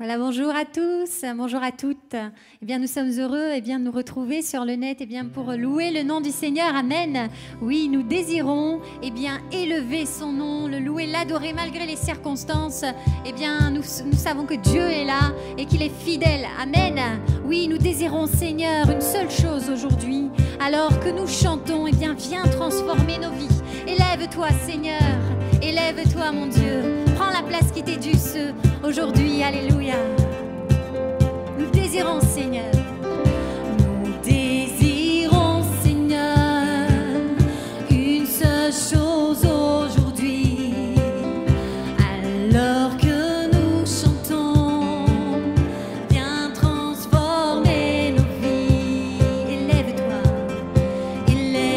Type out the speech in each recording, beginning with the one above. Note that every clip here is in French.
Voilà, bonjour à tous, bonjour à toutes. Eh bien, nous sommes heureux de nous retrouver sur le net pour louer le nom du Seigneur. Amen. Oui, nous désirons élever son nom, le louer, l'adorer malgré les circonstances. Nous savons que Dieu est là et qu'il est fidèle. Amen. Oui, nous désirons, Seigneur, une seule chose aujourd'hui. Alors que nous chantons, viens transformer nos vies. Élève-toi, Seigneur. Élève-toi, mon Dieu. Prends la place qui t'est due aujourd'hui. Alléluia. Nous désirons, Seigneur. Nous désirons, Seigneur, une seule chose aujourd'hui. Alors que nous chantons, viens transformer nos vies. Élève-toi, élève-toi.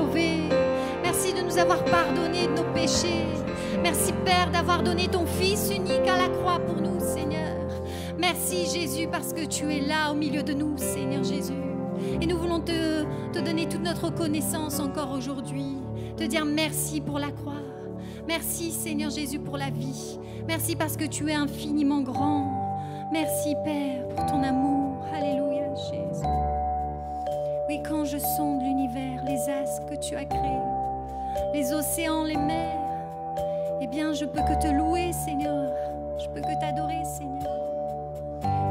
sauvés. Merci de nous avoir pardonné de nos péchés. Merci, Père, d'avoir donné ton Fils unique à la croix pour nous, Seigneur. Merci, Jésus, parce que tu es là au milieu de nous, Seigneur Jésus. Et nous voulons te donner toute notre reconnaissance encore aujourd'hui. Te dire merci pour la croix. Merci, Seigneur Jésus, pour la vie. Merci parce que tu es infiniment grand. Merci, Père, pour ton amour. Alléluia, Jésus. Oui, quand je sonde l'univers, les astres que tu as créés, les océans, les mers, eh bien, je peux que te louer, Seigneur. Je peux que t'adorer, Seigneur.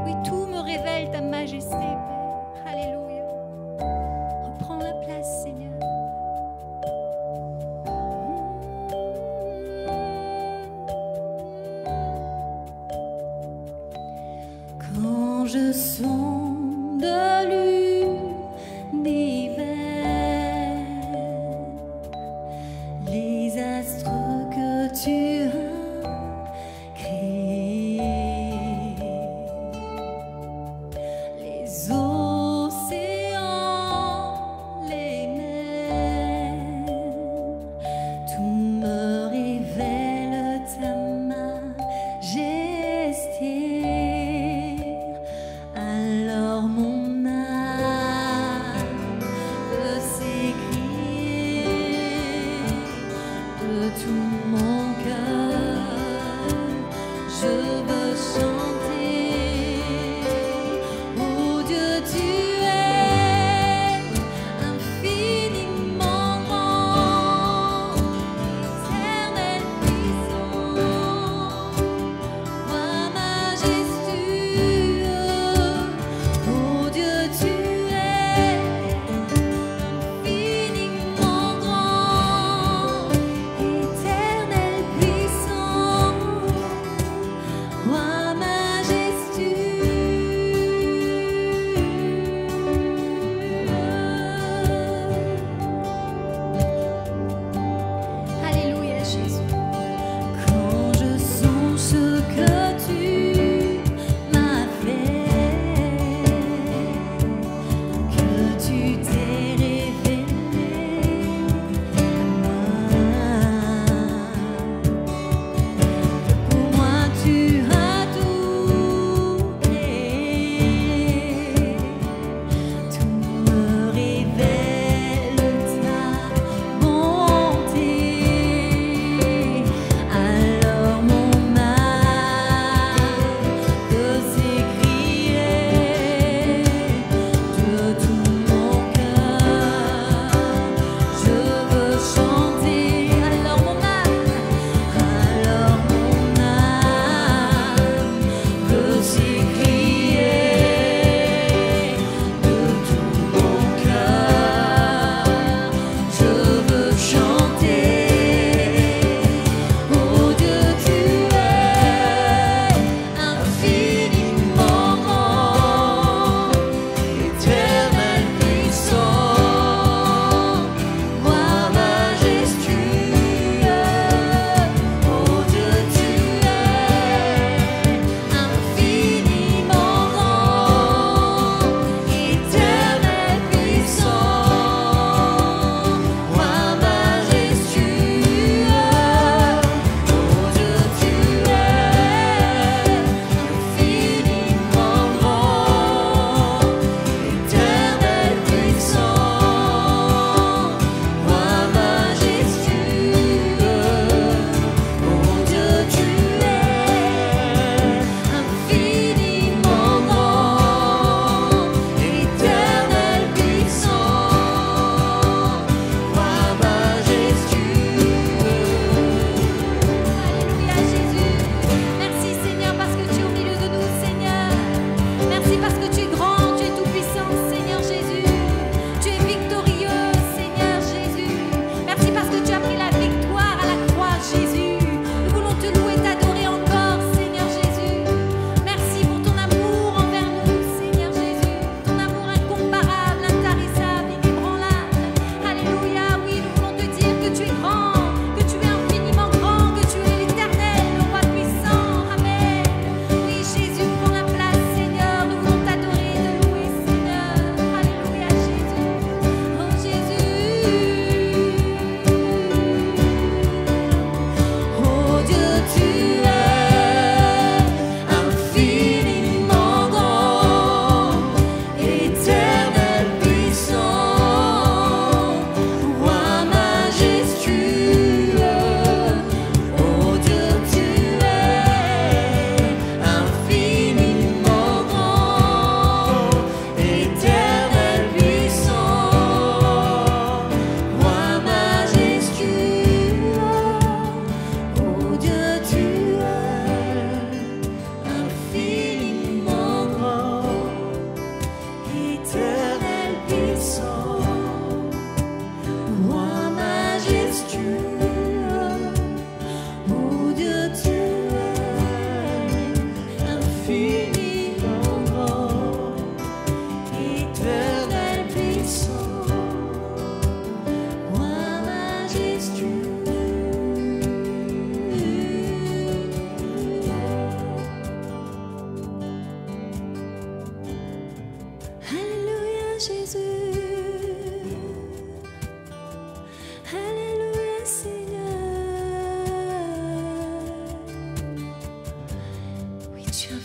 Oui, tout me révèle ta majesté, Père. Alléluia. Reprends la place, Seigneur. Quand je sonde l'univers, les astres que tu as créés, les océans, les mers, tout me révèle ta majesté. Alors mon âme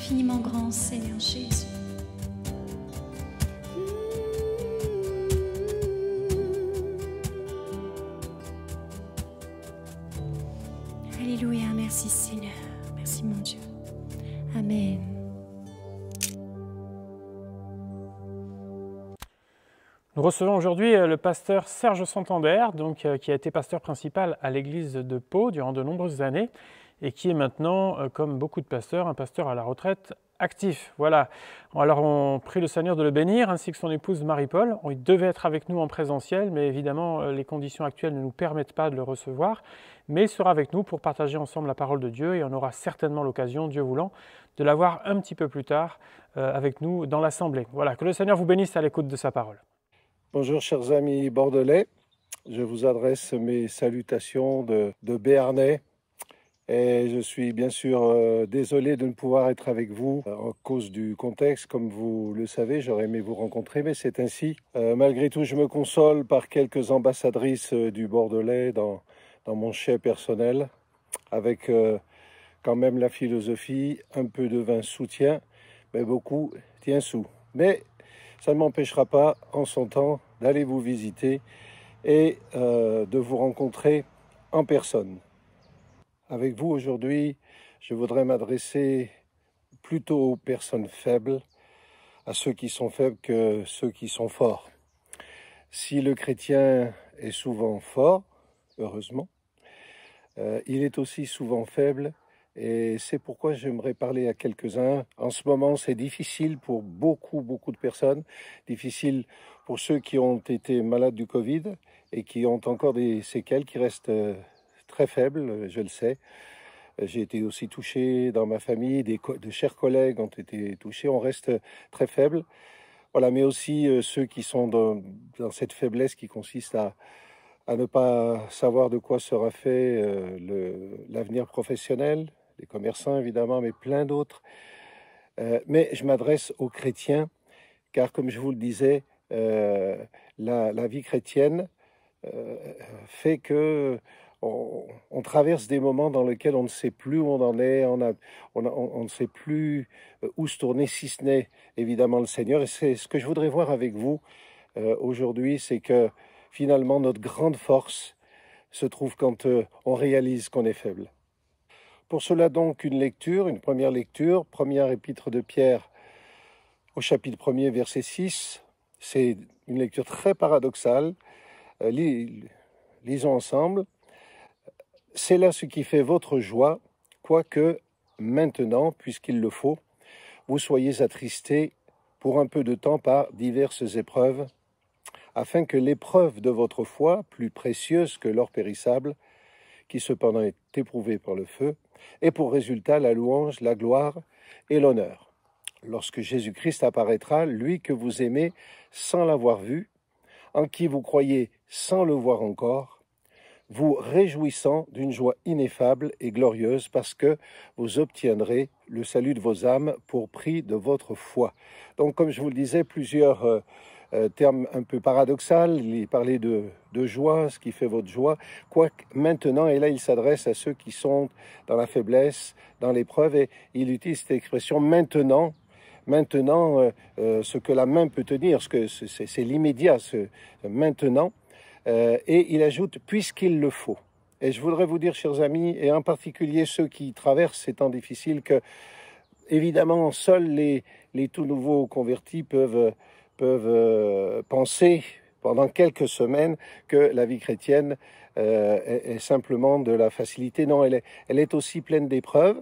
infiniment grand, Seigneur Jésus. Alléluia, merci Seigneur. Merci mon Dieu. Amen. Nous recevons aujourd'hui le pasteur Serge Santander, qui a été pasteur principal à l'église de Pau durant de nombreuses années et qui est maintenant, comme beaucoup de pasteurs, un pasteur à la retraite actif. Voilà. Alors on prie le Seigneur de le bénir, ainsi que son épouse Marie-Paul. Il devait être avec nous en présentiel, mais évidemment les conditions actuelles ne nous permettent pas de le recevoir. Mais il sera avec nous pour partager ensemble la parole de Dieu et on aura certainement l'occasion, Dieu voulant, de la voir un petit peu plus tard avec nous dans l'Assemblée. Voilà, que le Seigneur vous bénisse à l'écoute de sa parole. Bonjour chers amis bordelais, je vous adresse mes salutations de Béarnais et je suis bien sûr désolé de ne pouvoir être avec vous à cause du contexte. Comme vous le savez, j'aurais aimé vous rencontrer, mais c'est ainsi. Malgré tout, je me console par quelques ambassadrices du Bordelais dans mon chai personnel, avec quand même la philosophie, un peu de vin soutient, mais beaucoup tient sous. Mais ça ne m'empêchera pas, en son temps, d'aller vous visiter et de vous rencontrer en personne. Avec vous aujourd'hui, je voudrais m'adresser plutôt aux personnes faibles, à ceux qui sont faibles que ceux qui sont forts. Si le chrétien est souvent fort, heureusement, il est aussi souvent faible. Et c'est pourquoi j'aimerais parler à quelques-uns. En ce moment, c'est difficile pour beaucoup de personnes. Difficile pour ceux qui ont été malades du Covid et qui ont encore des séquelles qui restent très faibles, je le sais. J'ai été aussi touché dans ma famille, de chers collègues ont été touchés, on reste très faible. Voilà, mais aussi ceux qui sont dans cette faiblesse qui consiste à ne pas savoir de quoi sera fait l'avenir professionnel, les commerçants évidemment, mais plein d'autres. Mais je m'adresse aux chrétiens, car comme je vous le disais, la vie chrétienne fait que on traverse des moments dans lesquels on ne sait plus où on en est, on ne sait plus où se tourner, si ce n'est évidemment le Seigneur. Et c'est ce que je voudrais voir avec vous aujourd'hui, c'est que finalement notre grande force se trouve quand on réalise qu'on est faible. Pour cela donc une première lecture, première épître de Pierre au chapitre 1er, verset 6. C'est une lecture très paradoxale. Lisons ensemble. C'est là ce qui fait votre joie, quoique maintenant, puisqu'il le faut, vous soyez attristés pour un peu de temps par diverses épreuves, afin que l'épreuve de votre foi, plus précieuse que l'or périssable, qui cependant est éprouvé par le feu, ait pour résultat la louange, la gloire et l'honneur. Lorsque Jésus-Christ apparaîtra, lui que vous aimez sans l'avoir vu, en qui vous croyez sans le voir encore, vous réjouissant d'une joie ineffable et glorieuse parce que vous obtiendrez le salut de vos âmes pour prix de votre foi. Donc, comme je vous le disais, plusieurs termes un peu paradoxal, il parlait de joie, ce qui fait votre joie, quoique maintenant, et là il s'adresse à ceux qui sont dans la faiblesse, dans l'épreuve, et il utilise cette expression maintenant, ce que la main peut tenir, ce que c'est l'immédiat, ce maintenant, et il ajoute puisqu'il le faut. Et je voudrais vous dire, chers amis, et en particulier ceux qui traversent ces temps difficiles, que évidemment seuls les tout nouveaux convertis peuvent penser pendant quelques semaines que la vie chrétienne est simplement de la facilité. Non, elle est aussi pleine d'épreuves.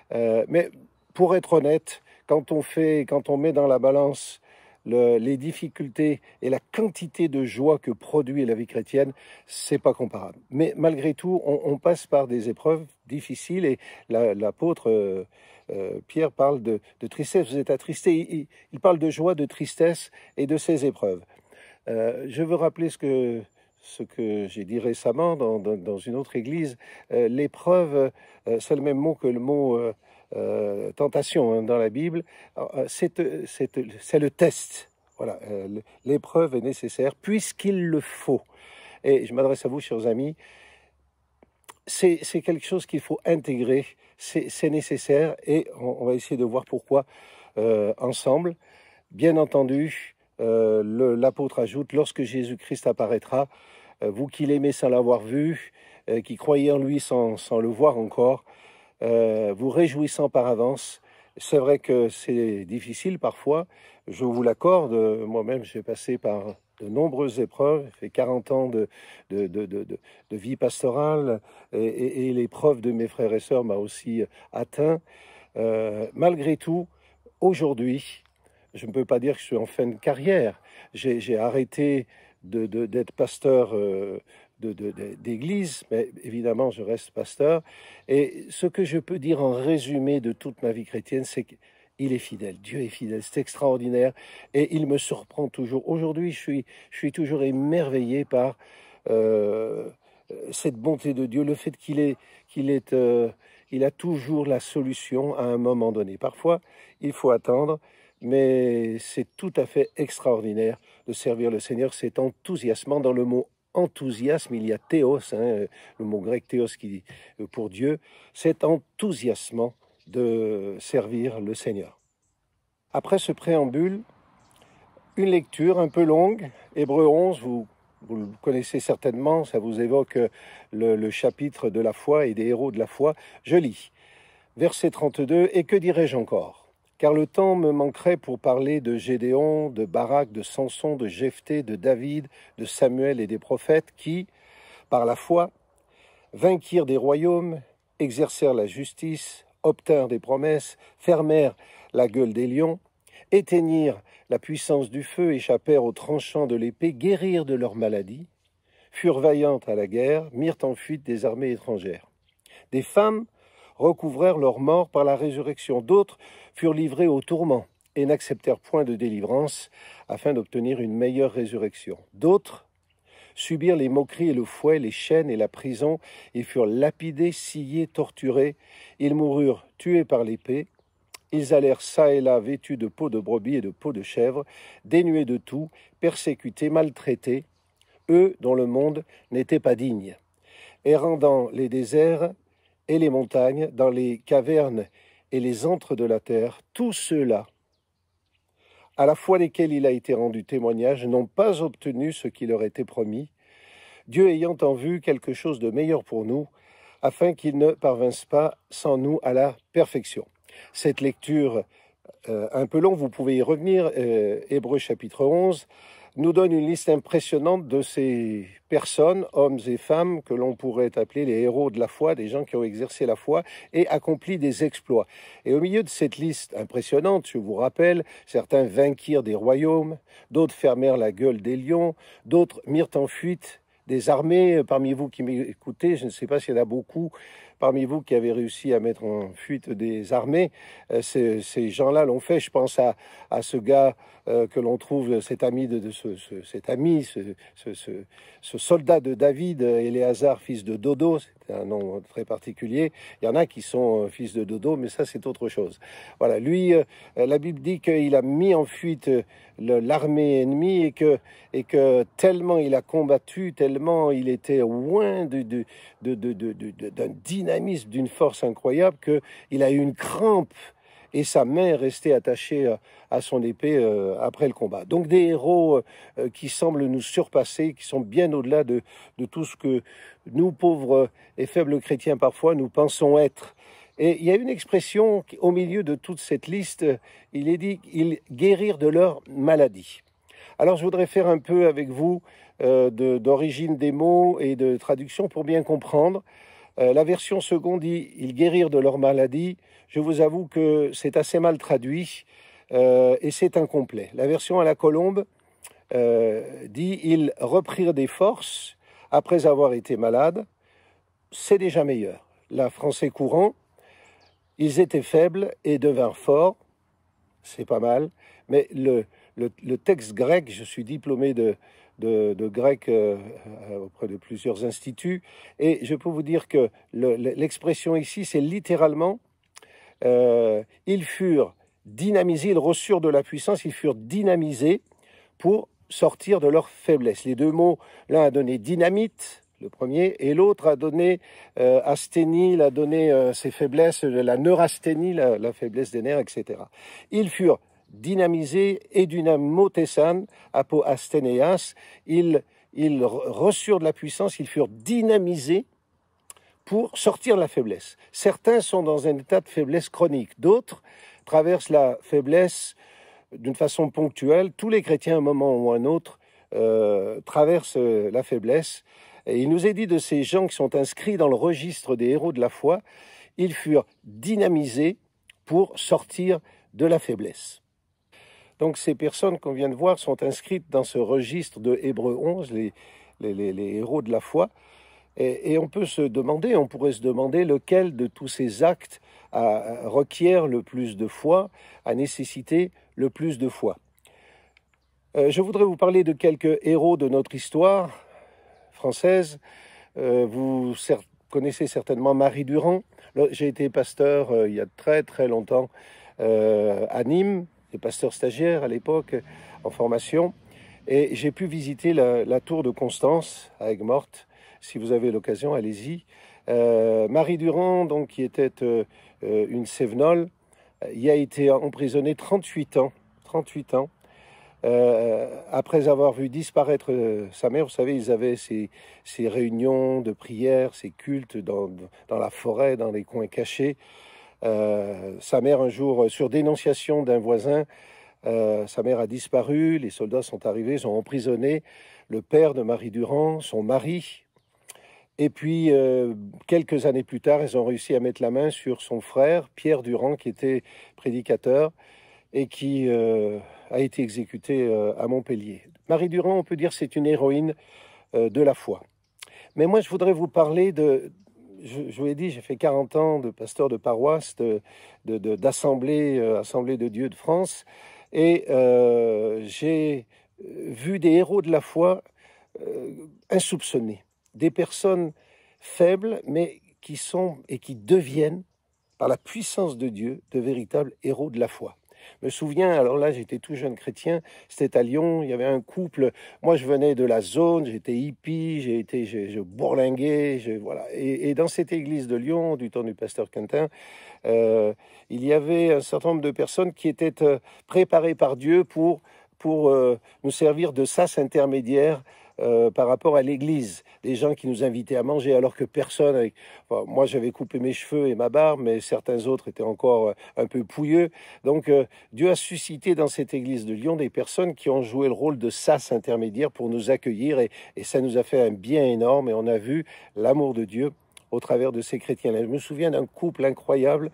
Mais pour être honnête, quand on met dans la balance les difficultés et la quantité de joie que produit la vie chrétienne, c'est pas comparable. Mais malgré tout, on passe par des épreuves difficiles et l'apôtre Pierre parle de tristesse. Vous êtes attristés. Il parle de joie, de tristesse et de ces épreuves. Je veux rappeler ce que j'ai dit récemment dans une autre église. L'épreuve, c'est le même mot que le mot tentation dans la Bible. C'est le test. Voilà, l'épreuve est nécessaire puisqu'il le faut. Et je m'adresse à vous, chers amis. c'est quelque chose qu'il faut intégrer, c'est nécessaire et on va essayer de voir pourquoi ensemble. Bien entendu, l'apôtre ajoute, lorsque Jésus-Christ apparaîtra, vous qui l'aimez sans l'avoir vu, qui croyez en lui sans le voir encore, vous réjouissant par avance. C'est vrai que c'est difficile parfois, je vous l'accorde, moi-même j'ai passé par de nombreuses épreuves, j'ai fait 40 ans de vie pastorale et l'épreuve de mes frères et sœurs m'a aussi atteint. Malgré tout, aujourd'hui, je ne peux pas dire que je suis en fin de carrière. J'ai arrêté d'être pasteur d'église, mais évidemment, je reste pasteur. Et ce que je peux dire en résumé de toute ma vie chrétienne, c'est qu'il est fidèle. Dieu est fidèle, c'est extraordinaire. Et il me surprend toujours. Aujourd'hui, je suis toujours émerveillé par cette bonté de Dieu, le fait il a toujours la solution à un moment donné. Parfois, il faut attendre, mais c'est tout à fait extraordinaire de servir le Seigneur. C'est enthousiasmant. Dans le mot enthousiasme, il y a théos, le mot grec théos qui pour Dieu. C'est enthousiasmant de servir le Seigneur. Après ce préambule, une lecture un peu longue, Hébreux 11, vous le connaissez certainement, ça vous évoque le chapitre de la foi et des héros de la foi. Je lis, verset 32, « Et que dirais-je encore ? Car le temps me manquerait pour parler de Gédéon, de Barak, de Samson, de Jephthé, de David, de Samuel et des prophètes qui, par la foi, vainquirent des royaumes, exercèrent la justice, obtinrent des promesses, fermèrent la gueule des lions, éteignirent la puissance du feu, échappèrent aux tranchants de l'épée, guérirent de leurs maladies, furent vaillantes à la guerre, mirent en fuite des armées étrangères. Des femmes recouvrèrent leur mort par la résurrection. D'autres furent livrés au tourment et n'acceptèrent point de délivrance afin d'obtenir une meilleure résurrection. D'autres subirent les moqueries et le fouet, les chaînes et la prison, et furent lapidés, sciés, torturés. Ils moururent tués par l'épée. Ils allèrent çà et là vêtus de peau de brebis et de peau de chèvre, dénués de tout, persécutés, maltraités, eux dont le monde n'était pas digne. Errant dans les déserts et les montagnes, dans les cavernes et les antres de la terre, tous ceux-là, à la fois lesquels il a été rendu témoignage, n'ont pas obtenu ce qui leur était promis, Dieu ayant en vue quelque chose de meilleur pour nous, afin qu'ils ne parvinssent pas sans nous à la perfection. » Cette lecture un peu longue, vous pouvez y revenir, Hébreux chapitre 11, nous donne une liste impressionnante de ces personnes, hommes et femmes, que l'on pourrait appeler les héros de la foi, des gens qui ont exercé la foi et accompli des exploits. Et au milieu de cette liste impressionnante, je vous rappelle, certains vainquirent des royaumes, d'autres fermèrent la gueule des lions, d'autres mirent en fuite des armées. Parmi vous qui m'écoutez, je ne sais pas s'il y en a beaucoup parmi vous qui avez réussi à mettre en fuite des armées. Ces gens-là l'ont fait. Je pense à ce gars que l'on trouve, cet ami ce soldat de David, Éléazar, fils de Dodo. C'est un nom très particulier. Il y en a qui sont fils de Dodo, mais ça c'est autre chose. Voilà, lui, la Bible dit qu'il a mis en fuite l'armée ennemie et que tellement il a combattu, tellement il était loin d'un dynamisme, d'une force incroyable, qu'il a eu une crampe et sa main est restée attachée à son épée après le combat. Donc des héros qui semblent nous surpasser, qui sont bien au-delà de tout ce que nous, pauvres et faibles chrétiens, parfois, nous pensons être. Et il y a une expression au milieu de toute cette liste, il est dit qu'ils guérirent de leur maladie. Alors je voudrais faire un peu avec vous d'origine des mots et de traduction pour bien comprendre. La version seconde dit « ils guérirent de leur maladie ». Je vous avoue que c'est assez mal traduit et c'est incomplet. La version à la colombe dit « ils reprirent des forces après avoir été malades ». C'est déjà meilleur. La français courant, ils étaient faibles et devinrent forts. C'est pas mal. Mais le texte grec, je suis diplômé de grec auprès de plusieurs instituts, et je peux vous dire que l'expression ici, c'est littéralement ils furent dynamisés, ils reçurent de la puissance, ils furent dynamisés pour sortir de leur faiblesse. Les deux mots, l'un a donné dynamite, le premier, et l'autre a donné asthénie, il a donné ses faiblesses, la neurasthénie, la faiblesse des nerfs, etc. Ils furent dynamisés, et dynamotessan, apo asthénéas, ils reçurent de la puissance, ils furent dynamisés pour sortir de la faiblesse. Certains sont dans un état de faiblesse chronique, d'autres traversent la faiblesse d'une façon ponctuelle. Tous les chrétiens, à un moment ou à un autre, traversent la faiblesse. Et il nous est dit de ces gens qui sont inscrits dans le registre des héros de la foi, ils furent dynamisés pour sortir de la faiblesse. Donc ces personnes qu'on vient de voir sont inscrites dans ce registre de Hébreux 11, les héros de la foi. Et on pourrait se demander lequel de tous ces actes requiert le plus de foi, a nécessité le plus de foi. Je voudrais vous parler de quelques héros de notre histoire française. Vous connaissez certainement Marie Durand. J'ai été pasteur il y a très très longtemps à Nîmes, des pasteurs stagiaires à l'époque en formation, et j'ai pu visiter la tour de Constance à Aigues-Mortes. Si vous avez l'occasion, allez-y. Marie Durand, donc, qui était une Cévenole, y a été emprisonnée 38 ans. Après avoir vu disparaître sa mère. Vous savez, ils avaient ces réunions de prière, ces cultes dans la forêt, dans les coins cachés. Sa mère, un jour, sur dénonciation d'un voisin, sa mère a disparu. Les soldats sont arrivés, ils ont emprisonné le père de Marie Durand, son mari. Et puis, quelques années plus tard, ils ont réussi à mettre la main sur son frère, Pierre Durand, qui était prédicateur et qui a été exécuté à Montpellier. Marie Durand, on peut dire, c'est une héroïne de la foi. Mais moi, je voudrais vous parler je vous l'ai dit, j'ai fait 40 ans de pasteur de paroisse, d'assemblée de Dieu de France, et j'ai vu des héros de la foi insoupçonnés. Des personnes faibles, mais qui sont et qui deviennent, par la puissance de Dieu, de véritables héros de la foi. Je me souviens, alors là, j'étais tout jeune chrétien, c'était à Lyon, il y avait un couple, moi je venais de la zone, j'étais hippie, je bourlinguais, voilà. Et dans cette église de Lyon, du temps du pasteur Quentin, il y avait un certain nombre de personnes qui étaient préparées par Dieu pour nous servir de sas intermédiaire par rapport à l'église, des gens qui nous invitaient à manger alors que personne, moi j'avais coupé mes cheveux et ma barbe, mais certains autres étaient encore un peu pouilleux. Donc Dieu a suscité dans cette église de Lyon des personnes qui ont joué le rôle de sas intermédiaire pour nous accueillir, et ça nous a fait un bien énorme, et on a vu l'amour de Dieu au travers de ces chrétiens. Je me souviens d'un couple incroyable.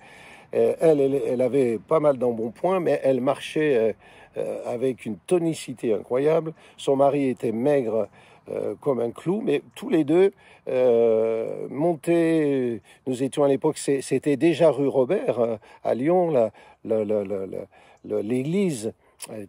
Elle avait pas mal d'embonpoint, mais elle marchait avec une tonicité incroyable. Son mari était maigre comme un clou, mais tous les deux montaient. Nous étions à l'époque, c'était déjà rue Robert à Lyon, l'église. Il n'y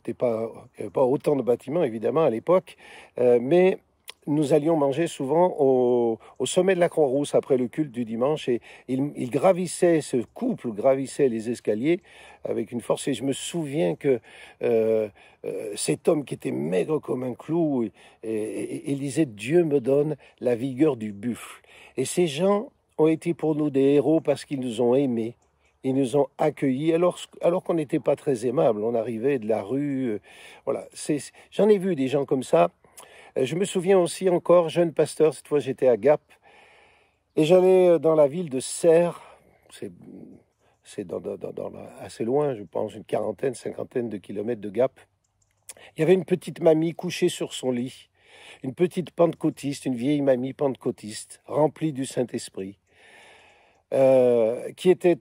avait pas autant de bâtiments évidemment à l'époque, mais nous allions manger souvent au sommet de la Croix-Rousse après le culte du dimanche, et ce couple gravissait les escaliers avec une force, et je me souviens que cet homme qui était maigre comme un clou, et il disait « Dieu me donne la vigueur du buffle ». Et ces gens ont été pour nous des héros parce qu'ils nous ont aimés. Ils nous ont accueillis alors qu'on n'était pas très aimables. On arrivait de la rue. Voilà. J'en ai vu des gens comme ça. Je me souviens aussi encore, jeune pasteur, cette fois j'étais à Gap, et j'allais dans la ville de Serres, c'est assez loin, je pense une cinquantaine de kilomètres de Gap. Il y avait une petite mamie couchée sur son lit, une petite pentecôtiste, une vieille mamie pentecôtiste, remplie du Saint-Esprit, qui était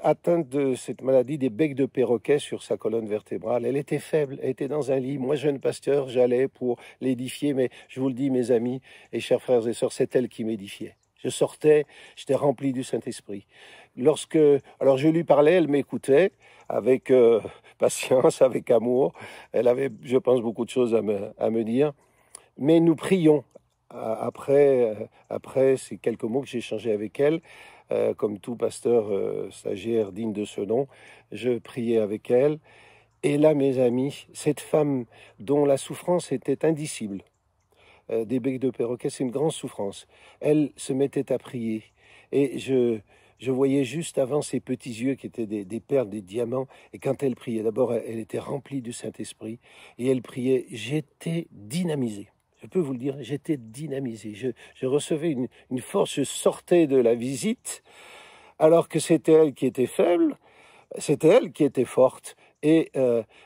atteinte de cette maladie des becs de perroquet sur sa colonne vertébrale. Elle était faible, elle était dans un lit. Moi, jeune pasteur, j'allais pour l'édifier, mais je vous le dis, mes amis et chers frères et sœurs, c'est elle qui m'édifiait. Je sortais, j'étais rempli du Saint-Esprit. Alors je lui parlais, elle m'écoutait avec patience, avec amour. Elle avait, je pense, beaucoup de choses à me dire. Mais nous prions. Après ces quelques mots que j'ai échangés avec elle, comme tout pasteur stagiaire digne de ce nom, je priais avec elle. Et là, mes amis, cette femme dont la souffrance était indicible, des becs de perroquet, c'est une grande souffrance. Elle se mettait à prier et je voyais juste avant ses petits yeux qui étaient des perles, des diamants. Et quand elle priait, d'abord, elle était remplie du Saint-Esprit et elle priait. J'étais dynamisé. Je peux vous le dire, j'étais dynamisé. Je recevais une force, je sortais de la visite, alors que c'était elle qui était faible, c'était elle qui était forte, et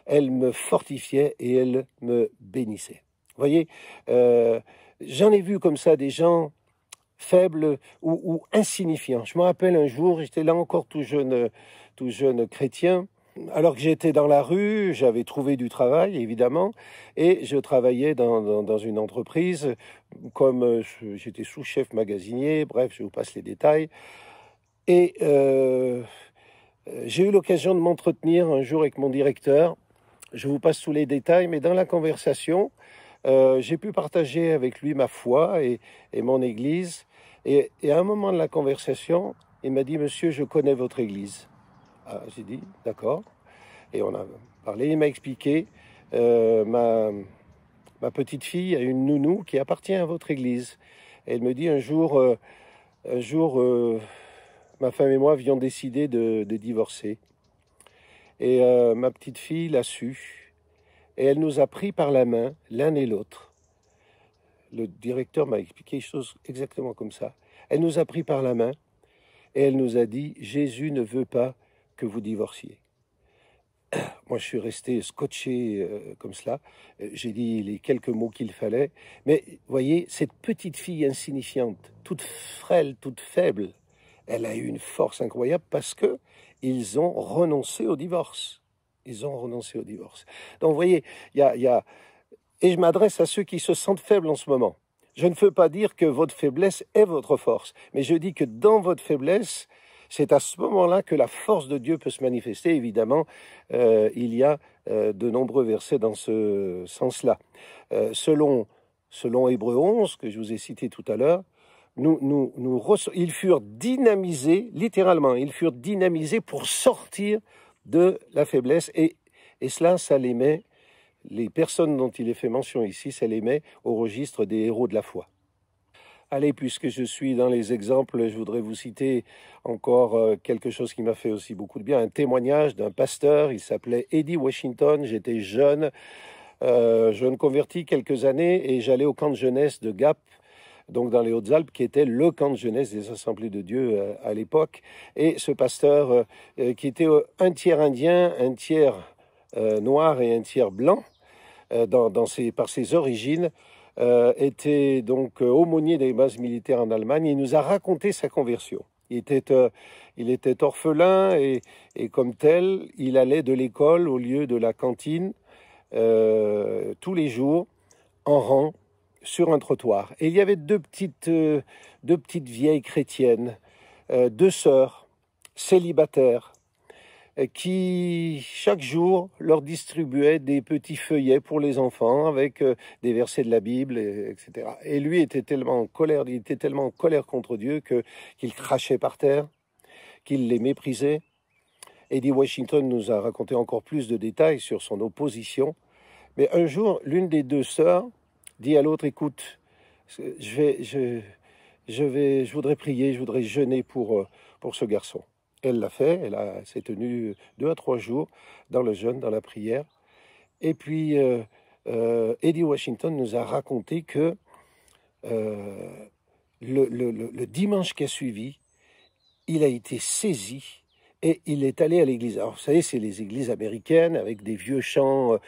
elle me fortifiait et elle me bénissait. Vous voyez, j'en ai vu comme ça des gens faibles ou insignifiants. Je me rappelle un jour, j'étais là encore tout jeune chrétien, alors que j'étais dans la rue, j'avais trouvé du travail, évidemment, et je travaillais dans une entreprise, comme j'étais sous-chef magasinier, bref, je vous passe les détails. Et j'ai eu l'occasion de m'entretenir un jour avec mon directeur. Je vous passe tous les détails, mais dans la conversation, j'ai pu partager avec lui ma foi et mon église. Et à un moment de la conversation, il m'a dit « Monsieur, je connais votre église ». Ah, j'ai dit « D'accord ». Et on a parlé, il m'a expliqué ma petite fille a une nounou qui appartient à votre église. Et elle me dit un jour, ma femme et moi avions décidé de divorcer. Et ma petite fille l'a su. Et elle nous a pris par la main, l'un et l'autre. Le directeur m'a expliqué les choses exactement comme ça. Elle nous a pris par la main et elle nous a dit « Jésus ne veut pas que vous divorciez ». Moi, je suis resté scotché comme cela. J'ai dit les quelques mots qu'il fallait. Mais voyez, cette petite fille insignifiante, toute frêle, toute faible, elle a eu une force incroyable parce que ils ont renoncé au divorce. Ils ont renoncé au divorce. Donc, vous voyez, et je m'adresse à ceux qui se sentent faibles en ce moment. Je ne veux pas dire que votre faiblesse est votre force, mais je dis que dans votre faiblesse, c'est à ce moment-là que la force de Dieu peut se manifester. Évidemment, il y a de nombreux versets dans ce sens-là. Selon Hébreux 11, que je vous ai cité tout à l'heure, ils furent dynamisés, littéralement, ils furent dynamisés pour sortir de la faiblesse. Et cela, ça les met, les personnes dont il est fait mention ici, ça les met au registre des héros de la foi. Allez, puisque je suis dans les exemples, je voudrais vous citer encore quelque chose qui m'a fait aussi beaucoup de bien, un témoignage d'un pasteur, il s'appelait Eddie Washington, j'étais jeune converti quelques années et j'allais au camp de jeunesse de Gap, donc dans les Hautes-Alpes, qui était le camp de jeunesse des Assemblées de Dieu à l'époque. Et ce pasteur, qui était un tiers indien, un tiers noir et un tiers blanc, par ses origines, était donc aumônier des bases militaires en Allemagne. Il nous a raconté sa conversion. Il était orphelin et comme tel, il allait de l'école au lieu de la cantine tous les jours en rang sur un trottoir. Et il y avait deux petites vieilles chrétiennes, deux sœurs célibataires, qui chaque jour leur distribuaient des petits feuillets pour les enfants avec des versets de la Bible, etc. Et lui était tellement en colère contre Dieu qu'il crachait par terre, qu'il les méprisait. Eddie Washington nous a raconté encore plus de détails sur son opposition. Mais un jour, l'une des deux sœurs dit à l'autre, écoute, je voudrais prier, je voudrais jeûner pour ce garçon. Elle l'a fait, elle s'est tenue 2 à 3 jours dans le jeûne, dans la prière. Et puis, Eddie Washington nous a raconté que le dimanche qui a suivi, il a été saisi et il est allé à l'église. Alors, vous savez, c'est les églises américaines avec des vieux chants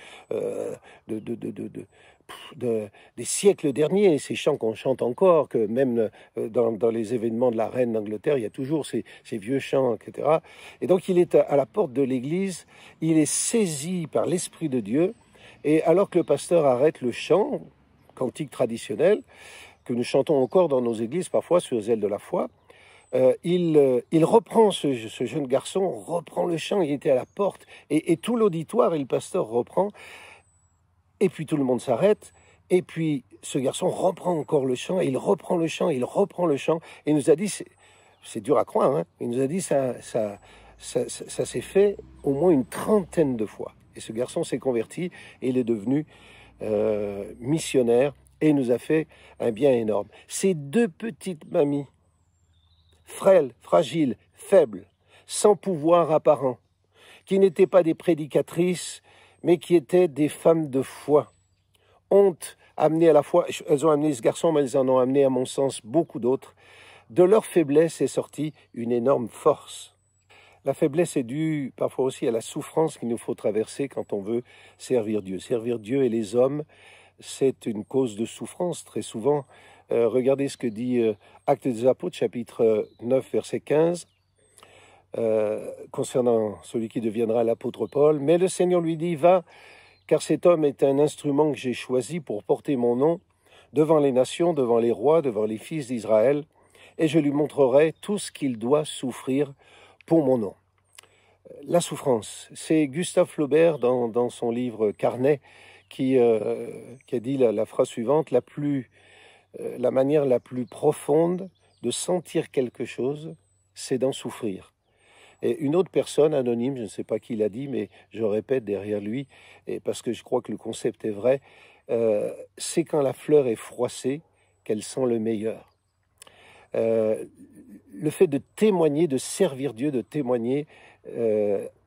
des siècles derniers, ces chants qu'on chante encore, que même dans les événements de la reine d'Angleterre, il y a toujours ces vieux chants, etc. Et donc il est à la porte de l'église, il est saisi par l'Esprit de Dieu, et alors que le pasteur arrête le chant, cantique traditionnel, que nous chantons encore dans nos églises parfois sur les ailes de la foi, il reprend, ce jeune garçon reprend le chant, il était à la porte, et tout l'auditoire et le pasteur reprend. Et puis tout le monde s'arrête, et puis ce garçon reprend encore le chant, et il reprend le chant, il nous a dit, c'est dur à croire, hein, il nous a dit ça s'est fait au moins une 30aine de fois. Et ce garçon s'est converti, et il est devenu missionnaire et il nous a fait un bien énorme. Ces deux petites mamies, frêles, fragiles, faibles, sans pouvoir apparent, qui n'étaient pas des prédicatrices, mais qui étaient des femmes de foi, ont amené à la fois, elles ont amené ce garçon, mais elles en ont amené, à mon sens, beaucoup d'autres. De leur faiblesse est sortie une énorme force. La faiblesse est due parfois aussi à la souffrance qu'il nous faut traverser quand on veut servir Dieu. Servir Dieu et les hommes, c'est une cause de souffrance très souvent. Regardez ce que dit Actes des Apôtres, chapitre 9, verset 15, concernant celui qui deviendra l'apôtre Paul. Mais le Seigneur lui dit, va, car cet homme est un instrument que j'ai choisi pour porter mon nom devant les nations, devant les rois, devant les fils d'Israël, et je lui montrerai tout ce qu'il doit souffrir pour mon nom. La souffrance, c'est Gustave Flaubert dans son livre Carnet qui a dit la phrase suivante, la manière la plus profonde de sentir quelque chose, c'est d'en souffrir. Et une autre personne anonyme, je ne sais pas qui l'a dit, mais je répète derrière lui, et parce que je crois que le concept est vrai, c'est quand la fleur est froissée qu'elle sent le meilleur. Le fait de témoigner, de servir Dieu, de témoigner,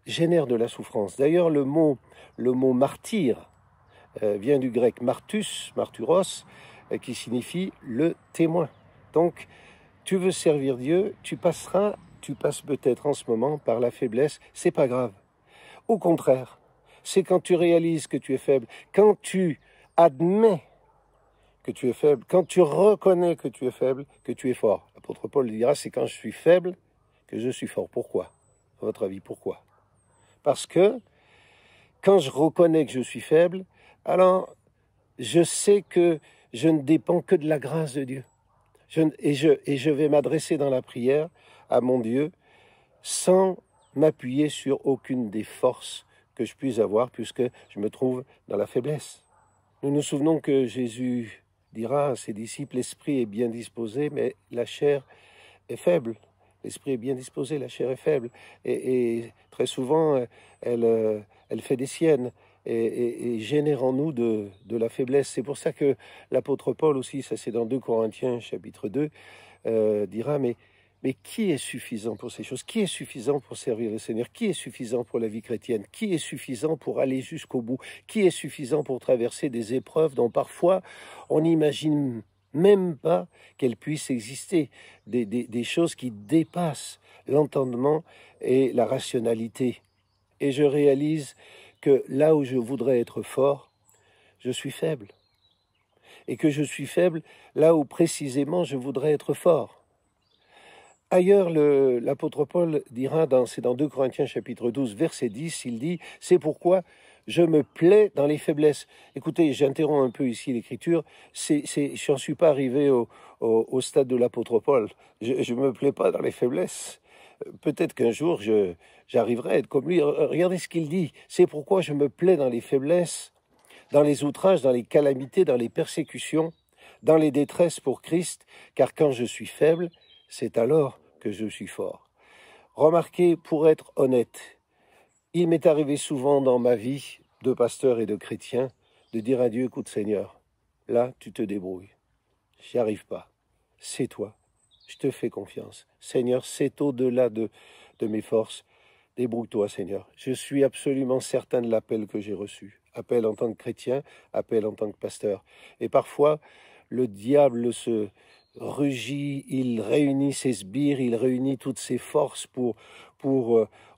génère de la souffrance. D'ailleurs, le mot martyr vient du grec martus, marturos, qui signifie le témoin. Donc, tu veux servir Dieu, tu passes peut-être en ce moment par la faiblesse, c'est pas grave. Au contraire, c'est quand tu réalises que tu es faible, quand tu admets que tu es faible, quand tu reconnais que tu es faible, que tu es fort. L'apôtre Paul dira, c'est quand je suis faible que je suis fort. Pourquoi? À votre avis, pourquoi? Parce que quand je reconnais que je suis faible, alors je sais que je ne dépends que de la grâce de Dieu. Et je vais m'adresser dans la prière à mon Dieu sans m'appuyer sur aucune des forces que je puisse avoir, puisque je me trouve dans la faiblesse. Nous nous souvenons que Jésus dira à ses disciples, l'esprit est bien disposé, mais la chair est faible. L'esprit est bien disposé, la chair est faible. Et très souvent, elle fait des siennes et génère en nous de la faiblesse. C'est pour ça que l'apôtre Paul aussi, ça c'est dans 2 Corinthiens chapitre 2, dira, mais qui est suffisant pour ces choses? Qui est suffisant pour servir le Seigneur? Qui est suffisant pour la vie chrétienne? Qui est suffisant pour aller jusqu'au bout? Qui est suffisant pour traverser des épreuves dont parfois on n'imagine même pas qu'elles puissent exister? Des choses qui dépassent l'entendement et la rationalité. Et je réalise que là où je voudrais être fort, je suis faible. Et que je suis faible là où précisément je voudrais être fort. Ailleurs, l'apôtre Paul dira, c'est dans 2 Corinthiens chapitre 12, verset 10, il dit « C'est pourquoi je me plais dans les faiblesses ». Écoutez, j'interromps un peu ici l'écriture, je n'en suis pas arrivé au stade de l'apôtre Paul. Je ne me plais pas dans les faiblesses. Peut-être qu'un jour, j'arriverai à être comme lui. Regardez ce qu'il dit. « C'est pourquoi je me plais dans les faiblesses, dans les outrages, dans les calamités, dans les persécutions, dans les détresses pour Christ, car quand je suis faible, c'est alors que je suis fort. » Remarquez, pour être honnête, il m'est arrivé souvent dans ma vie de pasteur et de chrétien de dire à Dieu, écoute Seigneur, là tu te débrouilles, j'y arrive pas, c'est toi, je te fais confiance. Seigneur, c'est au-delà de mes forces, débrouille-toi Seigneur. Je suis absolument certain de l'appel que j'ai reçu, appel en tant que chrétien, appel en tant que pasteur. Et parfois, le diable se rugit, il réunit ses sbires, il réunit toutes ses forces pour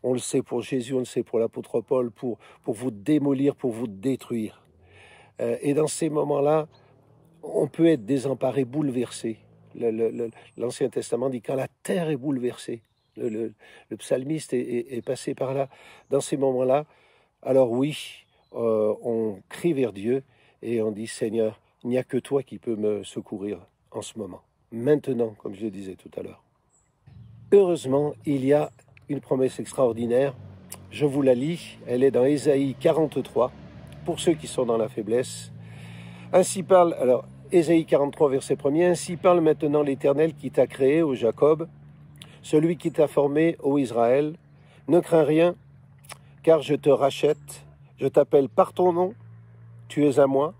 on le sait pour Jésus, on le sait pour l'apôtre Paul, pour vous démolir, pour vous détruire. Et dans ces moments-là, on peut être désemparé, bouleversé. L'Ancien Testament dit quand la terre est bouleversée. Le psalmiste est passé par là. Dans ces moments-là, alors oui, on crie vers Dieu et on dit Seigneur, il n'y a que toi qui peux me secourir en ce moment, maintenant, comme je le disais tout à l'heure. Heureusement, il y a une promesse extraordinaire. Je vous la lis, elle est dans Ésaïe 43, pour ceux qui sont dans la faiblesse. Ainsi parle, alors, Ésaïe 43, verset 1er, ainsi parle maintenant l'Éternel qui t'a créé, ô Jacob, celui qui t'a formé, ô Israël. Ne crains rien, car je te rachète, je t'appelle par ton nom, tu es à moi.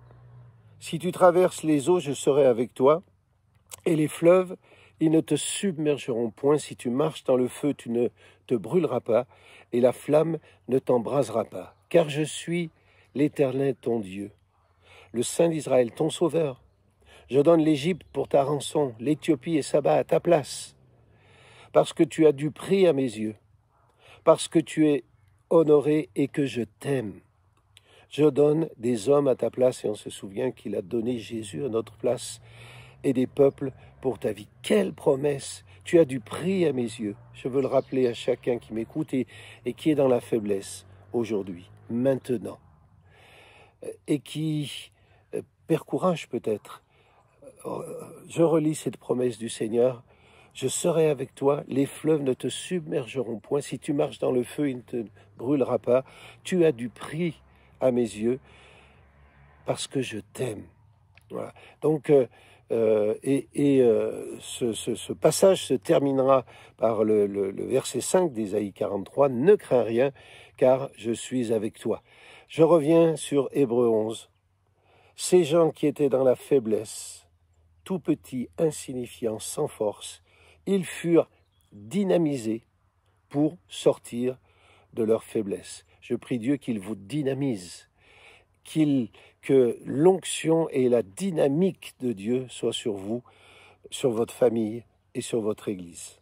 Si tu traverses les eaux, je serai avec toi, et les fleuves, ils ne te submergeront point. Si tu marches dans le feu, tu ne te brûleras pas, et la flamme ne t'embrasera pas. Car je suis l'Éternel ton Dieu, le Saint d'Israël, ton Sauveur. Je donne l'Égypte pour ta rançon, l'Éthiopie et Saba à ta place, parce que tu as du prix à mes yeux, parce que tu es honoré et que je t'aime. Je donne des hommes à ta place, et on se souvient qu'il a donné Jésus à notre place, et des peuples pour ta vie. Quelle promesse! Tu as du prix à mes yeux. Je veux le rappeler à chacun qui m'écoute et qui est dans la faiblesse aujourd'hui, maintenant, et qui perd courage peut-être. Je relis cette promesse du Seigneur. Je serai avec toi, les fleuves ne te submergeront point. Si tu marches dans le feu, il ne te brûlera pas. Tu as du prix à mes yeux parce que je t'aime. Voilà. Donc, ce passage se terminera par le verset 5 d'Ésaïe 43. Ne crains rien, car je suis avec toi. Je reviens sur Hébreux 11. Ces gens qui étaient dans la faiblesse, tout petits, insignifiants, sans force, ils furent dynamisés pour sortir de leur faiblesse. Je prie Dieu qu'il vous dynamise, que l'onction et la dynamique de Dieu soient sur vous, sur votre famille et sur votre Église.